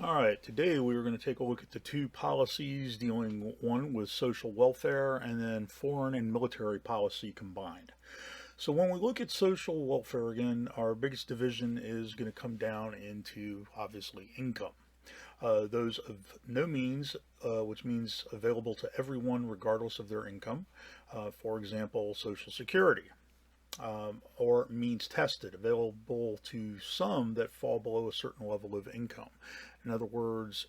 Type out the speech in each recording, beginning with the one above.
All right, today we are going to take a look at the two policies dealing one with social welfare and then foreign and military policy combined. So when we look at social welfare again, our biggest division is going to come down into obviously income. Those of no means, which means available to everyone regardless of their income. For example, Social Security. Or means tested, available to some that fall below a certain level of income. In other words,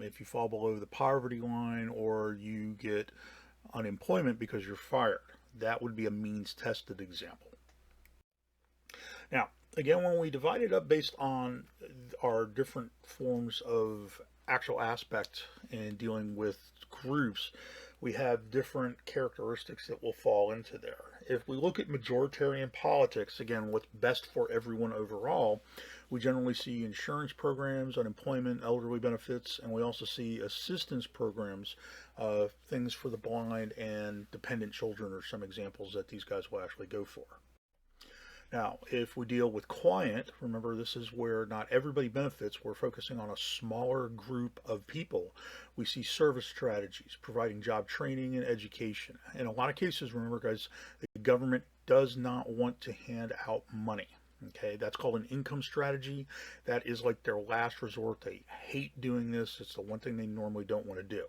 if you fall below the poverty line or you get unemployment because you're fired, that would be a means tested example. Now, again, when we divide it up based on our different forms of actual aspect in dealing with groups, we have different characteristics that will fall into there. If we look at majoritarian politics, again, what's best for everyone overall, we generally see insurance programs, unemployment, elderly benefits, and we also see assistance programs, things for the blind and dependent children are some examples that these guys will actually go for. Now, if we deal with client, remember this is where not everybody benefits. We're focusing on a smaller group of people. We see service strategies, providing job training and education. In a lot of cases, remember guys, the government does not want to hand out money. Okay, that's called an income strategy. That is like their last resort. They hate doing this. It's the one thing they normally don't want to do.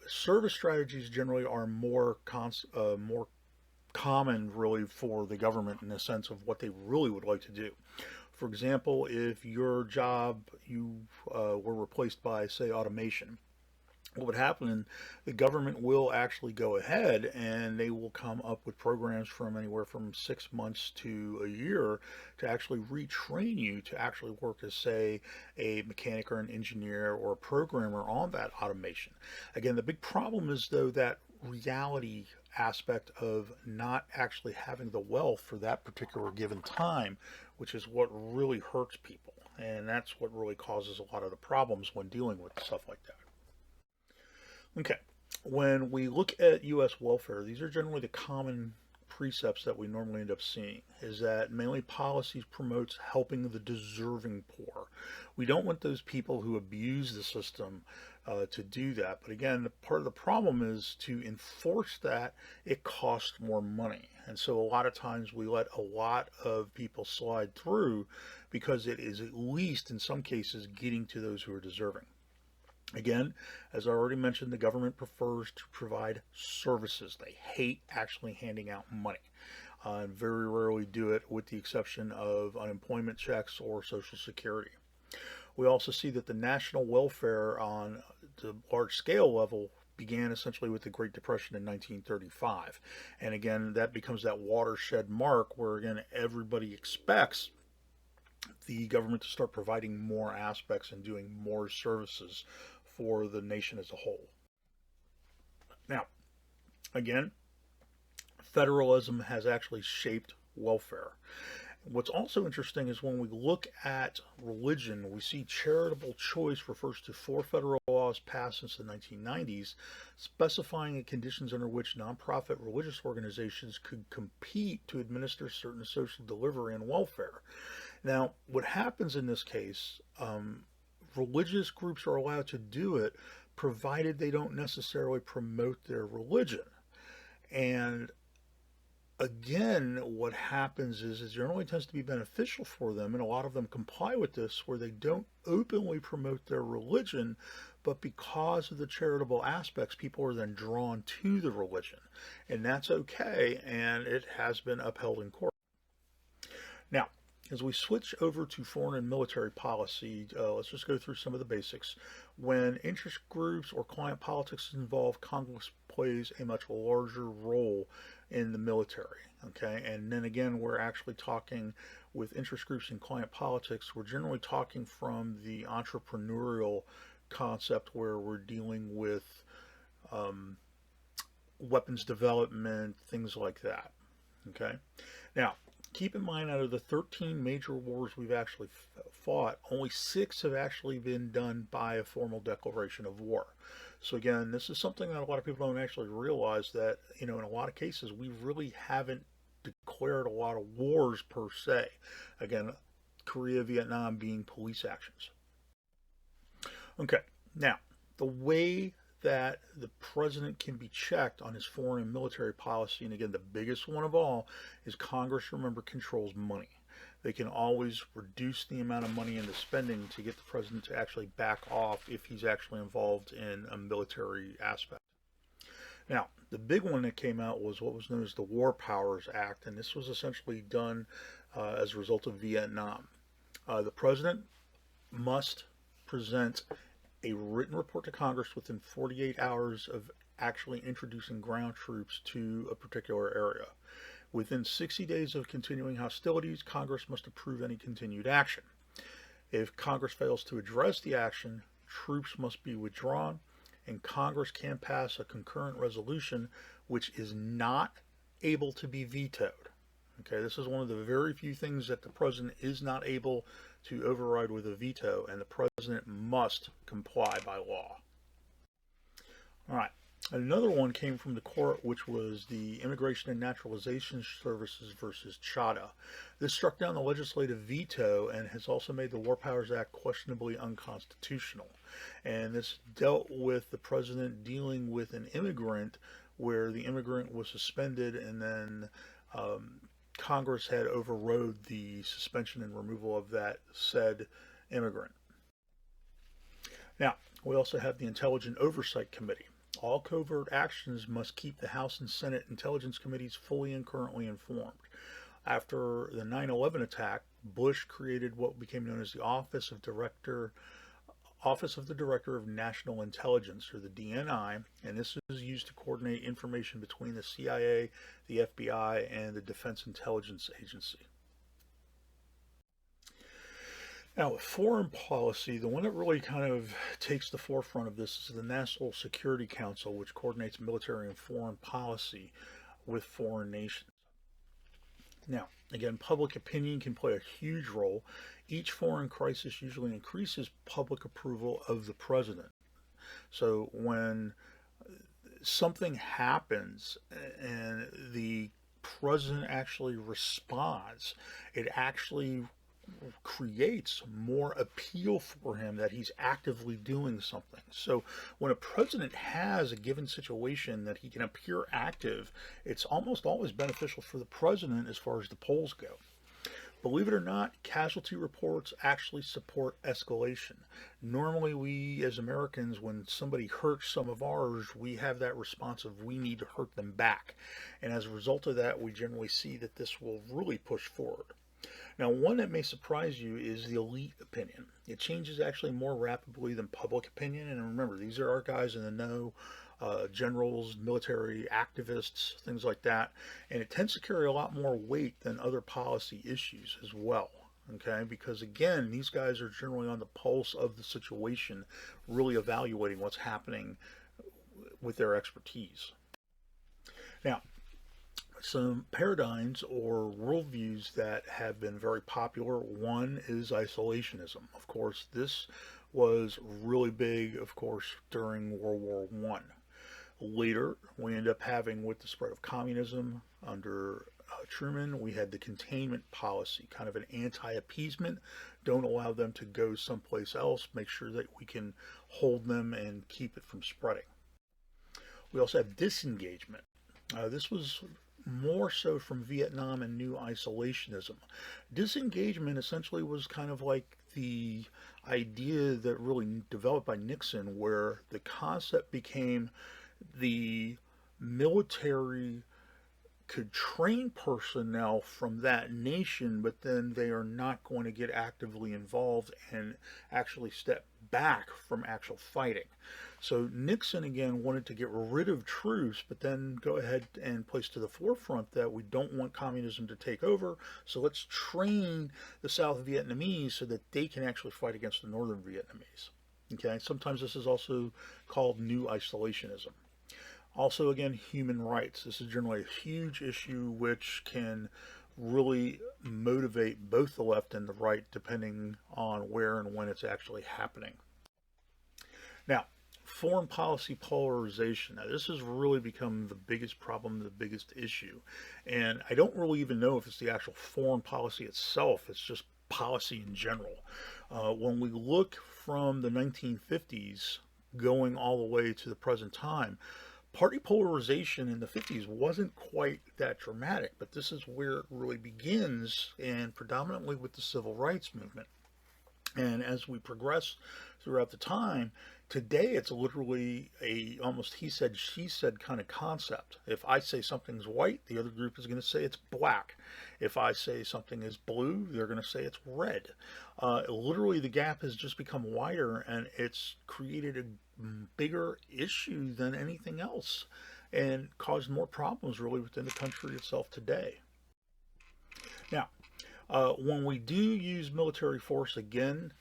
Service strategies generally are more common really for the government in the sense of what they really would like to do. For example, if your job you were replaced by, say, automation, what would happen, the government will actually go ahead and they will come up with programs from anywhere from 6 months to a year to actually retrain you to actually work as, say, a mechanic or an engineer or a programmer on that automation. Again, the big problem is, though, that reality aspect of not actually having the wealth for that particular given time, which is what really hurts people. And that's what really causes a lot of the problems when dealing with stuff like that. Okay, when we look at U.S. welfare, these are generally the common precepts that we normally end up seeing, is that mainly policies promotes helping the deserving poor. We don't want those people who abuse the system to do that. But again, part of the problem is to enforce that, it costs more money. And so a lot of times we let a lot of people slide through because it is at least in some cases getting to those who are deserving. Again, as I already mentioned, the government prefers to provide services. They hate actually handing out money. And very rarely do it with the exception of unemployment checks or Social Security. We also see that the national welfare on the large scale level began essentially with the Great Depression in 1935. And again, that becomes that watershed mark where, again, everybody expects the government to start providing more aspects and doing more services for the nation as a whole. Now, again, federalism has actually shaped welfare. What's also interesting is when we look at religion, we see charitable choice refers to four federal laws passed since the 1990s, specifying the conditions under which nonprofit religious organizations could compete to administer certain social delivery and welfare. Now, what happens in this case, religious groups are allowed to do it provided they don't necessarily promote their religion. And again, what happens is it generally tends to be beneficial for them, and a lot of them comply with this, where they don't openly promote their religion, but because of the charitable aspects, people are then drawn to the religion. And that's okay, and it has been upheld in court. Now, as we switch over to foreign and military policy, let's just go through some of the basics. When interest groups or client politics is involved, Congress plays a much larger role in the military. Okay, and then again, we're actually talking with interest groups and client politics. We're generally talking from the entrepreneurial concept where we're dealing with um, weapons development, things like that. Okay, now keep in mind, out of the 13 major wars we've actually fought, only 6 have actually been done by a formal declaration of war. So again, this is something that a lot of people don't actually realize, that, in a lot of cases, we really haven't declared a lot of wars per se. Again, Korea, Vietnam being police actions. Okay, now the way that the president can be checked on his foreign and military policy, and again, the biggest one of all is Congress, remember, controls money. They can always reduce the amount of money into spending to get the president to actually back off if he's actually involved in a military aspect. Now, the big one that came out was what was known as the War Powers Act, and this was essentially done as a result of Vietnam. The president must present a written report to Congress within 48 hours of actually introducing ground troops to a particular area. Within 60 days of continuing hostilities, Congress must approve any continued action. If Congress fails to address the action, troops must be withdrawn, and Congress can pass a concurrent resolution which is not able to be vetoed. Okay, this is one of the very few things that the president is not able to override with a veto, and the president must comply by law. All right. Another one came from the court, which was the Immigration and Naturalization Services versus Chadha. This struck down the legislative veto and has also made the War Powers Act questionably unconstitutional. And this dealt with the president dealing with an immigrant where the immigrant was suspended, and then Congress had overrode the suspension and removal of that said immigrant. Now, we also have the Intelligence Oversight Committee. All covert actions must keep the House and Senate Intelligence Committees fully and currently informed. After the 9/11 attack, Bush created what became known as the Office of the Director of National Intelligence, or the DNI, and this is used to coordinate information between the CIA, the FBI, and the Defense Intelligence Agency. Now, with foreign policy, the one that really kind of takes the forefront of this is the National Security Council, which coordinates military and foreign policy with foreign nations. Now, again, public opinion can play a huge role. Each foreign crisis usually increases public approval of the president. So when something happens and the president actually responds, it actually creates more appeal for him that he's actively doing something. So when a president has a given situation that he can appear active, it's almost always beneficial for the president as far as the polls go. Believe it or not, casualty reports actually support escalation. Normally, we as Americans, when somebody hurts some of ours, we have that response of we need to hurt them back. And as a result of that, we generally see that this will really push forward. Now, one that may surprise you is the elite opinion. It changes actually more rapidly than public opinion. And remember, these are our guys in the know, generals, military activists, things like that. And it tends to carry a lot more weight than other policy issues as well. Okay, because again, these guys are generally on the pulse of the situation, really evaluating what's happening with their expertise. Now, some paradigms or worldviews that have been very popular. One is isolationism. Of course, this was really big, of course, during World War I. Later, we end up having, with the spread of communism under Truman, we had the containment policy, kind of an anti-appeasement. Don't allow them to go someplace else. Make sure that we can hold them and keep it from spreading. We also have disengagement. This was more so from Vietnam and new isolationism. Disengagement essentially was kind of like the idea that really developed by Nixon, where the concept became the military could train personnel from that nation, but then they are not going to get actively involved and actually step back from actual fighting. So Nixon again wanted to get rid of troops, but then go ahead and place to the forefront that we don't want communism to take over, so let's train the South Vietnamese so that they can actually fight against the Northern Vietnamese. Okay, sometimes this is also called new isolationism. Also, again, human rights. This is generally a huge issue which can really motivate both the left and the right depending on where and when it's actually happening. Now, foreign policy polarization. Now, this has really become the biggest problem, the biggest issue. And I don't really even know if it's the actual foreign policy itself. It's just policy in general. When we look from the 1950s going all the way to the present time, party polarization in the 50s wasn't quite that dramatic, but this is where it really begins, and predominantly with the civil rights movement. And as we progress throughout the time, today it's literally a almost he said, she said kind of concept. If I say something's white, the other group is going to say it's black. If I say something is blue, they're going to say it's red. Literally, the gap has just become wider, and it's created a bigger issue than anything else and caused more problems really within the country itself today. Now, when we do use military force again,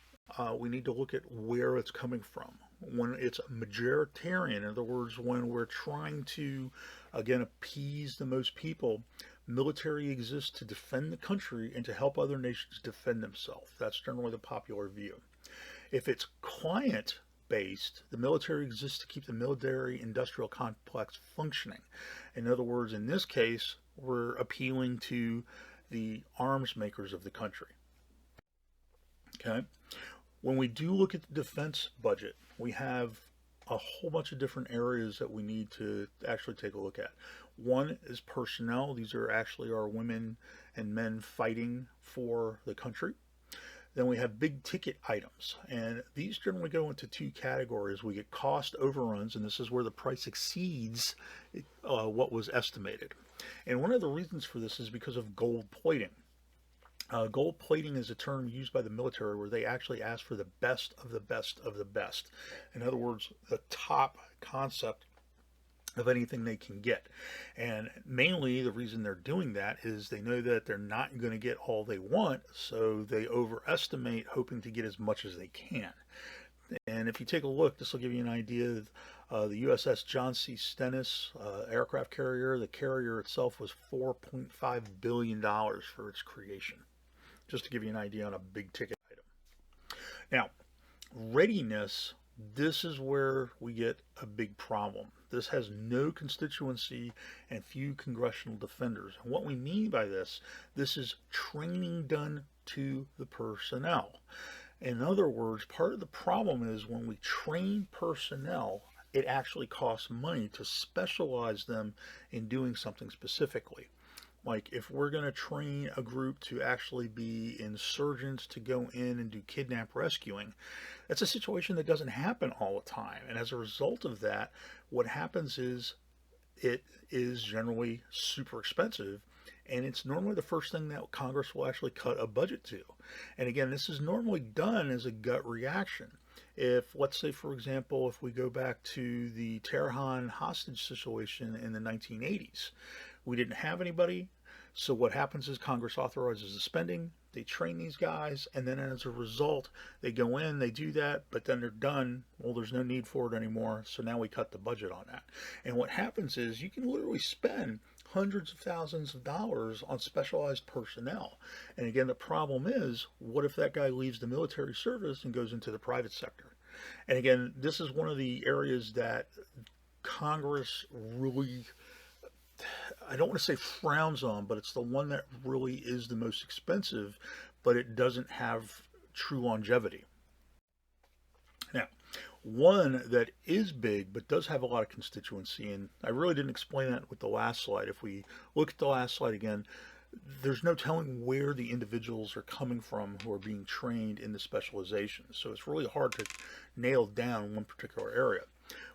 we need to look at where it's coming from. When it's majoritarian, in other words, when we're trying to, again, appease the most people, military exists to defend the country and to help other nations defend themselves. That's generally the popular view. If it's client based, the military exists to keep the military industrial complex functioning. In other words, in this case, we're appealing to the arms makers of the country. Okay. When we do look at the defense budget, we have a whole bunch of different areas that we need to actually take a look at. One is personnel. These are actually our women and men fighting for the country. Then we have big ticket items, and these generally go into two categories. We get cost overruns, and this is where the price exceeds what was estimated. And one of the reasons for this is because of gold plating. Gold plating is a term used by the military where they actually ask for the best of the best of the best. In other words, the top concept of anything they can get. And mainly the reason they're doing that is they know that they're not going to get all they want, so they overestimate, hoping to get as much as they can. And if you take a look, this will give you an idea of the USS John C. Stennis aircraft carrier. The carrier itself was $4.5 billion for its creation, just to give you an idea on a big ticket item. Now, readiness, this is where we get a big problem. This has no constituency and few congressional defenders. And what we mean by this is training done to the personnel. In other words, part of the problem is when we train personnel, it actually costs money to specialize them in doing something specifically. Like if we're going to train a group to actually be insurgents to go in and do kidnap rescuing, that's a situation that doesn't happen all the time. And as a result of that, what happens is it is generally super expensive, and it's normally the first thing that Congress will actually cut a budget to. And again, this is normally done as a gut reaction. If, let's say, for example, if we go back to the Tehran hostage situation in the 1980s, we didn't have anybody. So what happens is Congress authorizes the spending, they train these guys, and then as a result, they go in, they do that, but then they're done. Well, there's no need for it anymore, so now we cut the budget on that. And what happens is you can literally spend hundreds of thousands of dollars on specialized personnel. And again, the problem is, what if that guy leaves the military service and goes into the private sector? And again, this is one of the areas that Congress really, I don't want to say frowns on, but it's the one that really is the most expensive, but it doesn't have true longevity. Now, one that is big but does have a lot of constituency, and I really didn't explain that with the last slide. If we look at the last slide again, there's no telling where the individuals are coming from who are being trained in the specializations. So it's really hard to nail down one particular area.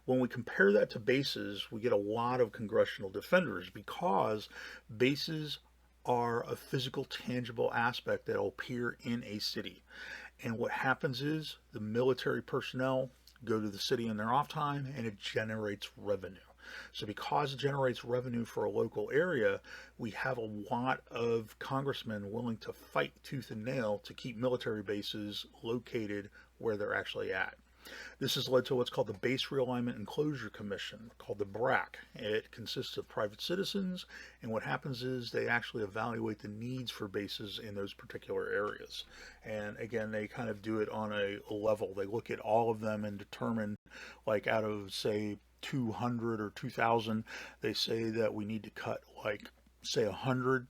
When we compare that to bases, we get a lot of congressional defenders because bases are a physical, tangible aspect that will appear in a city. And what happens is the military personnel go to the city in their off time, and it generates revenue. So because it generates revenue for a local area, we have a lot of congressmen willing to fight tooth and nail to keep military bases located where they're actually at. This has led to what's called the Base Realignment and Closure Commission, called the BRAC. It consists of private citizens, and what happens is they actually evaluate the needs for bases in those particular areas. And again, they kind of do it on a level. They look at all of them and determine, like out of, say, 200 or 2,000, they say that we need to cut, like, say, 100.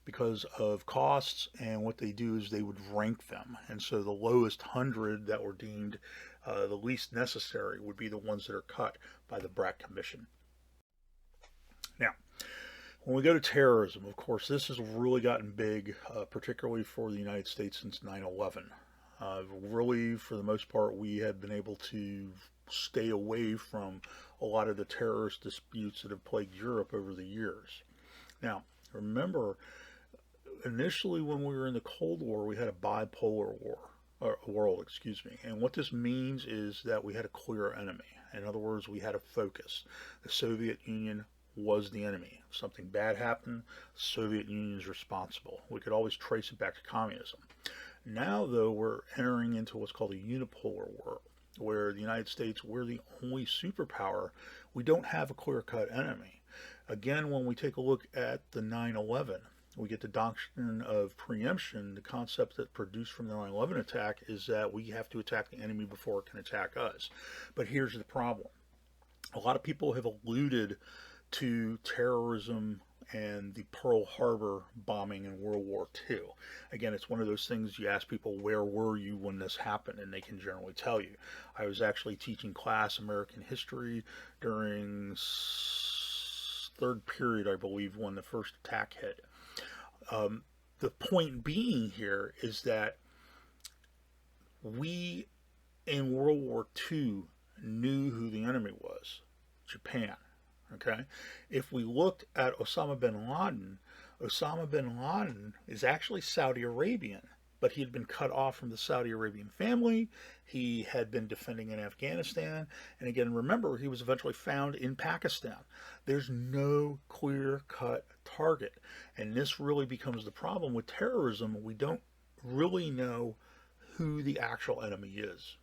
because of costs, and what they do is they would rank them. And so the lowest 100 that were deemed the least necessary would be the ones that are cut by the BRAC Commission. Now, when we go to terrorism, of course, this has really gotten big, particularly for the United States since 9/11. Really, for the most part, we have been able to stay away from a lot of the terrorist disputes that have plagued Europe over the years. Now, remember, initially when we were in the Cold War, we had a bipolar world, excuse me. And what this means is that we had a clear enemy. In other words, we had a focus. The Soviet Union was the enemy. If something bad happened, the Soviet Union is responsible. We could always trace it back to communism. Now, though, we're entering into what's called a unipolar world, where the United States, we're the only superpower. We don't have a clear-cut enemy. Again, when we take a look at the 9/11, we get the doctrine of preemption. The concept that produced from the 9/11 attack is that we have to attack the enemy before it can attack us. But here's the problem. A lot of people have alluded to terrorism and the Pearl Harbor bombing in World War II. Again, it's one of those things you ask people, where were you when this happened? And they can generally tell you. I was actually teaching class American history during third period, I believe, when the first attack hit. The point being here is that we in World War II knew who the enemy was, Japan. Okay, if we looked at Osama bin Laden is actually Saudi Arabian, but he had been cut off from the Saudi Arabian family. He had been defending in Afghanistan, and again, remember, he was eventually found in Pakistan. There's no clear-cut target, and this really becomes the problem with terrorism. We don't really know who the actual enemy is.